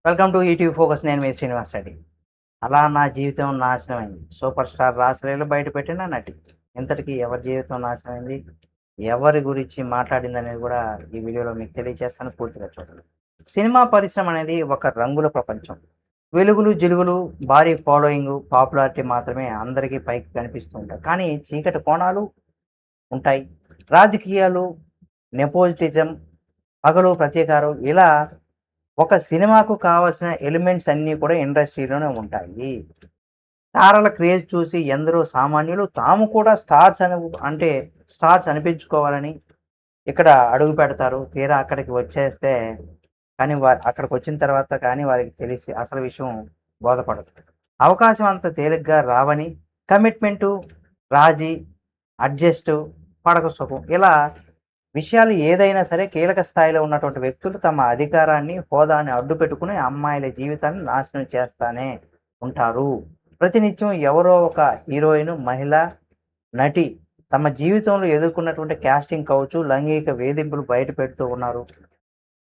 Welcome to ETV focus. నేను మీ శ్రీనివాస్ రెడ్డి. అలా నా జీవితం నాశనమైంది. సూపర్ స్టార్ రాసలీల బయటపెట్టిన నటి. ఇంతటికి ఎవరి జీవితం నాశనమైంది? ఎవరి గురించి మాట్లాడిందనేది కూడా ఈ వీడియోలో మీకు తెలియజేస్తాను. పూర్తిగా చూడండి. సినిమా పరిశ్రమ అనేది ఒక రంగుల ప్రపంచం. వెలుగులు, జిలుగులు, భారీ ఫాలోయింగు, పాపులారిటీ మాత్రమే అందరికీ పైకి కనిపిస్తూ ఉంటాయి. కానీ చీకటి కోణాలు ఉంటాయి. రాజకీయాలు, నెపోటిజం, పగలు ప్రతీకారం ఇలా ఒక సినిమాకు కావాల్సిన ఎలిమెంట్స్ అన్నీ కూడా ఇండస్ట్రీలోనే ఉంటాయి. తారల క్రేజ్ చూసి ఎందరో సామాన్యులు తాము కూడా అంటే స్టార్స్ అనిపించుకోవాలని ఇక్కడ అడుగు పెడతారు. తీరా అక్కడికి వచ్చేస్తే కానీ అక్కడికొచ్చిన తర్వాత కానీ వారికి తెలిసి అసలు విషయం బోధపడదు. అవకాశం అంత తేలిగ్గా రావని కమిట్మెంటు, రాజీ, అడ్జస్టు, పడక సుఖం ఇలా విషయాలు ఏదైనా సరే కీలక స్థాయిలో ఉన్నటువంటి వ్యక్తులు తమ అధికారాన్ని, హోదాని అడ్డుపెట్టుకుని అమ్మాయిల జీవితాన్ని నాశనం చేస్తానే ఉంటారు. ప్రతినిత్యం ఎవరో ఒక హీరోయిన్, మహిళ, నటి తమ జీవితంలో ఎదుర్కొన్నటువంటి కాస్టింగ్ కౌచు, లైంగిక వేధింపులు బయట పెడుతూ ఉన్నారు.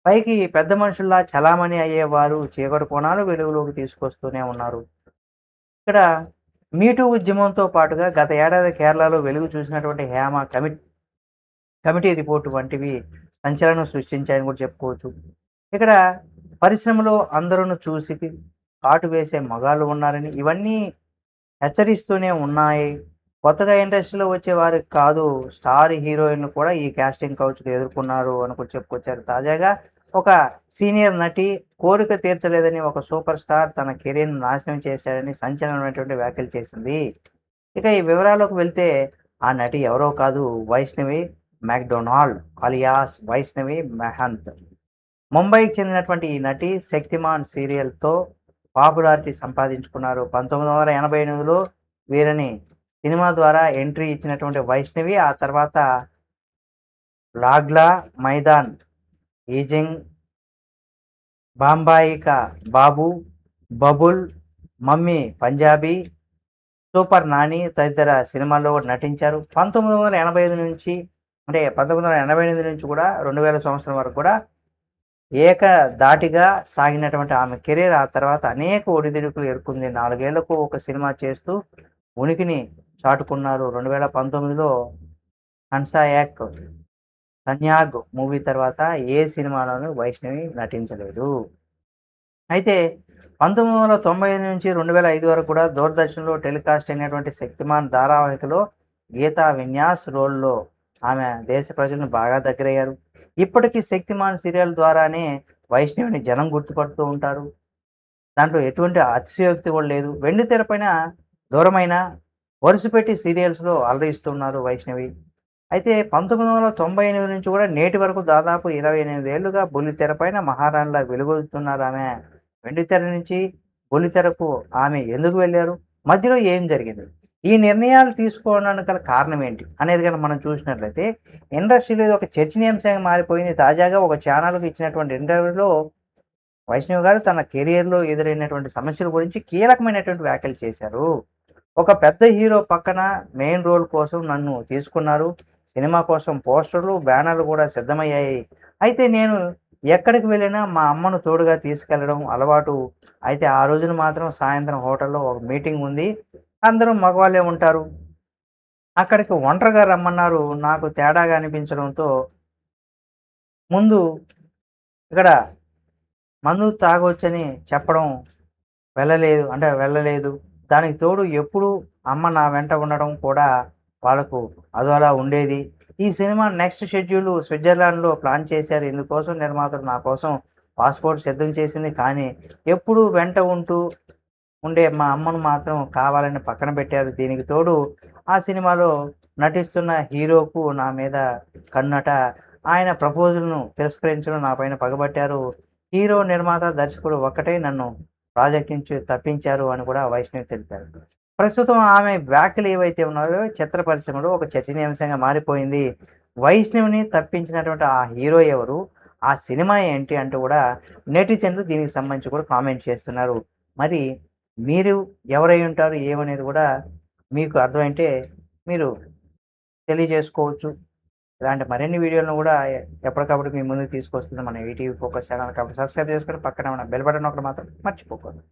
పైకి పెద్ద మనుషుల్లా చలామణి అయ్యేవారు చీకటి కోణాలు వెలుగులోకి తీసుకొస్తూనే ఉన్నారు. ఇక్కడ మీటూ ఉద్యమంతో పాటుగా గత ఏడాది కేరళలో వెలుగు చూసినటువంటి హేమ కమిటీ రిపోర్టు వంటివి సంచలనం సృష్టించాయని కూడా చెప్పుకోవచ్చు. ఇక్కడ పరిశ్రమలో అందరూ చూసి కాటు వేసే మగాళ్ళు ఉన్నారని ఇవన్నీ హెచ్చరిస్తూనే ఉన్నాయి. కొత్తగా ఇండస్ట్రీలో వచ్చే వారికి కాదు, స్టార్ హీరోయిన్లు కూడా ఈ కాస్టింగ్ కౌచ్‌లు ఎదుర్కొన్నారు అని కూడా చెప్పుకొచ్చారు. తాజాగా ఒక సీనియర్ నటి కోరిక తీర్చలేదని ఒక సూపర్ స్టార్ తన కెరీర్‌ని నాశనం చేశాడని సంచలనమైనటువంటి వ్యాఖ్యలు చేసింది. ఇక ఈ వివరాల్లోకి వెళ్తే ఆ నటి ఎవరో కాదు, వైష్ణవి మెక్‌డొనాల్డ్ అలియాస్ వైష్ణవి మెహంత్. ముంబైకి చెందినటువంటి ఈ నటి 'శక్తిమాన్' సీరియల్‌తో పాపులారిటీ సంపాదించుకున్నారు. 1988లో వీరిని సినిమా ద్వారా ఎంట్రీ ఇచ్చినటువంటి వైష్ణవి ఆ తర్వాత 'లాడ్లా మైదాన్', 'ఈజింగ్', 'బాంబాయి కా బాబు', 'బబుల్', 'మమ్మీ పంజాబీ', 'సూపర్ నాని' తదితర సినిమాల్లో కూడా నటించారు. 1985 నుంచి అంటే 1988 నుంచి కూడా 2000 సంవత్సరం వరకు కూడా ఏకధాటిగా సాగినటువంటి ఆమె కెరీర్ ఆ తర్వాత అనేక ఒడిదుడుకులు ఎదుర్కొంది. 4 ఏళ్లకు ఒక సినిమా చేస్తూ ఉనికిని చాటుకున్నారు. 2019లో 'హన్సాయక్ సన్యాగ్' మూవీ తర్వాత ఏ సినిమాలోనూ వైష్ణవి నటించలేదు. అయితే 1995 నుంచి 2005 వరకు కూడా దూరదర్శన్‌లో టెలికాస్ట్ అయినటువంటి 'శక్తిమాన్' ధారావాహికలో గీతా విన్యాస్ రోల్‌లో ఆమె దేశ ప్రజలను బాగా దగ్గరయ్యారు. ఇప్పటికీ 'శక్తిమాన్' సీరియల్ ద్వారానే వైష్ణవిని జనం గుర్తుపడుతూ ఉంటారు. దాంట్లో ఎటువంటి అతిశయోక్తి కూడా లేదు. వెండి తెరపైన దూరమైన వరుసపెట్టి సీరియల్స్‌లో అలరిస్తున్నారు వైష్ణవి. అయితే 1998 నుంచి కూడా నేటి వరకు దాదాపు 28 ఏళ్లుగా బుల్లితెరపైన మహారాణిలా వెలుగొందుతున్నారామె. వెండితెర నుంచి బుల్లితెరకు ఆమె ఎందుకు వెళ్లారు? మధ్యలో ఏం జరిగింది? ఈ నిర్ణయాలు తీసుకోవడానికి గల కారణం ఏంటి? అనేది గనుక మనం చూసినట్లయితే ఇండస్ట్రీలో ఇది ఒక చర్చనీయాంశంగా మారిపోయింది. తాజాగా ఒక ఛానల్‌కి ఇచ్చినటువంటి ఇంటర్వ్యూలో వైష్ణవి గారు తన కెరియర్‌లో ఎదురైనటువంటి సమస్యల గురించి కీలకమైనటువంటి వ్యాఖ్యలు చేశారు. ఒక పెద్ద హీరో పక్కన మెయిన్ రోల్ కోసం నన్ను తీసుకున్నారు. సినిమా కోసం పోస్టర్లు, బ్యానర్లు కూడా సిద్ధమయ్యాయి. అయితే నేను ఎక్కడికి వెళ్ళినా మా అమ్మను తోడుగా తీసుకెళ్లడం అలవాటు. అయితే ఆ రోజున మాత్రం సాయంత్రం హోటల్‌లో ఒక మీటింగ్ ఉంది. అందరూ మగవాళ్ళే ఉంటారు. అక్కడికి ఒంటరిగా రమ్మన్నారు. నాకు తేడాగా అనిపించడంతో ముందు ఇక్కడ మందు తాగొచ్చని చెప్పడం వెళ్ళలేదు. దానికి తోడు ఎప్పుడూ అమ్మ నా వెంట ఉండడం కూడా వాళ్ళకు అదోలా ఉండేది. ఈ సినిమా నెక్స్ట్ షెడ్యూల్ స్విట్జర్లాండ్‌లో ప్లాన్ చేశారు. ఇందుకోసం నిర్మాతలు నా కోసం పాస్‌పోర్ట్ సిద్ధం చేసింది. కానీ ఎప్పుడూ వెంట ఉండే మా అమ్మను మాత్రం కావాలని పక్కన పెట్టారు. దీనికి తోడు ఆ సినిమాలో నటిస్తున్న హీరోకు నా మీద కన్నట. ఆయన ప్రపోజల్‌ను తిరస్కరించడం, నా పైన పగబట్టారు. హీరో, నిర్మాత, దర్శకుడు ఒక్కటై నన్ను ప్రాజెక్ట్ నుంచి తప్పించారు అని కూడా వైష్ణవి తెలిపారు. ప్రస్తుతం ఆమె వ్యాఖ్యలు ఏవైతే ఉన్నాయో చిత్ర పరిశ్రమలో ఒక చర్చనీయాంశంగా మారిపోయింది. వైష్ణవిని తప్పించినటువంటి ఆ హీరో ఎవరు? ఆ సినిమా ఏంటి? అంటూ కూడా నెటిజన్లు దీనికి సంబంధించి కూడా కామెంట్ చేస్తున్నారు. మరి మీరు ఎవరై ఉంటారు? ఏమనేది కూడా మీకు అర్థమైంటే మీరు తెలియజేసుకోవచ్చు. ఇలాంటి మరిన్ని వీడియోలను కూడా ఎప్పటికప్పుడు మీ ముందుకు తీసుకొస్తుంది మన ఈటీవీ ఫోకస్ ఛానల్. కాబట్టి సబ్స్క్రైబ్ చేసుకొని పక్కన ఉన్న బెల్ బటన్ నొక్కడం మాత్రం మర్చిపోకండి.